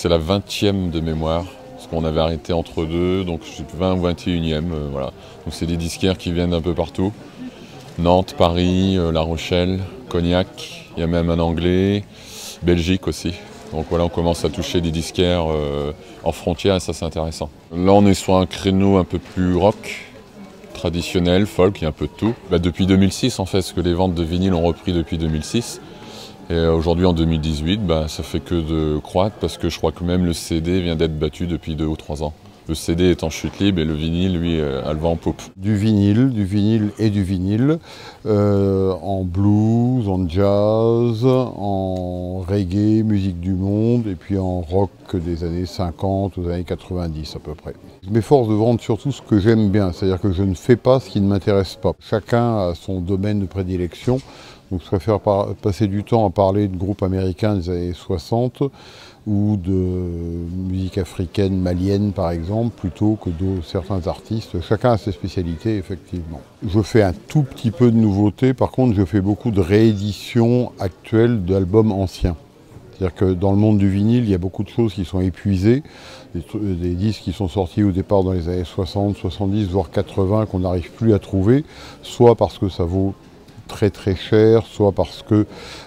c'est la 20e de mémoire, parce qu'on avait arrêté entre deux, donc je suis 20 ou 21e, voilà. Donc c'est des disquaires qui viennent d'un peu partout. Nantes, Paris, La Rochelle, Cognac, il y a même un anglais, Belgique aussi. Donc voilà, on commence à toucher des disquaires en frontière et ça c'est intéressant. Là on est sur un créneau un peu plus rock, traditionnel, folk, il y a un peu de tout. Depuis 2006 en fait, parce que les ventes de vinyle ont repris depuis 2006. Et aujourd'hui en 2018, ça fait que de croître parce que je crois que même le CD vient d'être battu depuis 2 ou 3 ans. Le CD est en chute libre et le vinyle, lui, a le vent en poupe. Du vinyle et du vinyle, en blues, en jazz, en reggae, musique du monde, et puis en rock des années 50 aux années 90 à peu près. Je m'efforce de vendre surtout ce que j'aime bien, c'est-à-dire que je ne fais pas ce qui ne m'intéresse pas. Chacun a son domaine de prédilection, donc je préfère passer du temps à parler de groupes américains des années 60, ou de musique africaine, malienne par exemple, plutôt que de certains artistes. Chacun a ses spécialités, effectivement. Je fais un tout petit peu de nouveautés, par contre je fais beaucoup de rééditions actuelles d'albums anciens. C'est-à-dire que dans le monde du vinyle, il y a beaucoup de choses qui sont épuisées, des disques qui sont sortis au départ dans les années 60, 70, voire 80, qu'on n'arrive plus à trouver, soit parce que ça vaut très très cher, soit parce que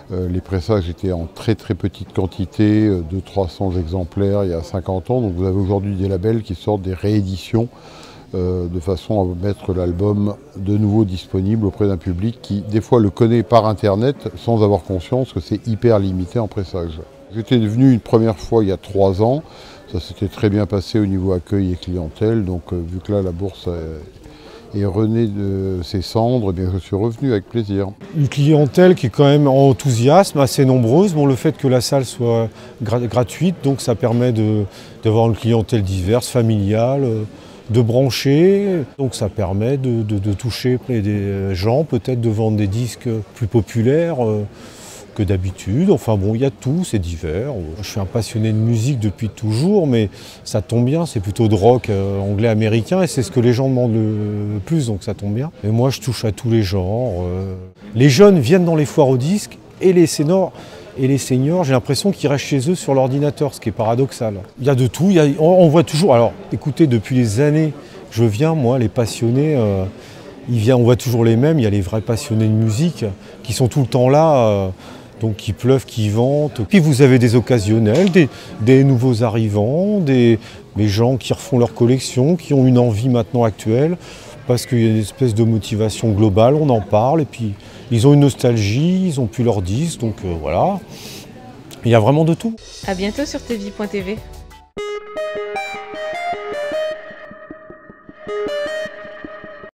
les pressages étaient en très très petite quantité, 200-300 exemplaires il y a 50 ans. Donc vous avez aujourd'hui des labels qui sortent des rééditions de façon à mettre l'album de nouveau disponible auprès d'un public qui des fois le connaît par internet sans avoir conscience que c'est hyper limité en pressage. J'étais venu une première fois il y a 3 ans, ça s'était très bien passé au niveau accueil et clientèle, donc vu que là la bourse et rené de ses cendres, eh bien, je suis revenu avec plaisir. Une clientèle qui est quand même en enthousiasme, assez nombreuse. Bon, le fait que la salle soit gratuite, donc ça permet d'avoir une clientèle diverse, familiale, de brancher. Donc ça permet de toucher des gens, peut-être de vendre des disques plus populaires que d'habitude. Enfin bon, il y a tout, c'est divers. Je suis un passionné de musique depuis toujours, mais ça tombe bien, c'est plutôt de rock anglais-américain et c'est ce que les gens demandent le plus, donc ça tombe bien. Et moi, je touche à tous les genres. Les jeunes viennent dans les foires aux disques et les seniors, j'ai l'impression qu'ils restent chez eux sur l'ordinateur, ce qui est paradoxal. Il y a de tout, on voit toujours, alors écoutez, depuis les années, je viens, moi, les passionnés, on voit toujours les mêmes, il y a les vrais passionnés de musique qui sont tout le temps là, donc qui pleuvent, qui vantent. Puis vous avez des occasionnels, des nouveaux arrivants, des gens qui refont leur collection, qui ont une envie maintenant actuelle, parce qu'il y a une espèce de motivation globale, on en parle, et puis ils ont une nostalgie, ils ont plus leur disque, donc voilà. Il y a vraiment de tout. À bientôt sur tv.tv.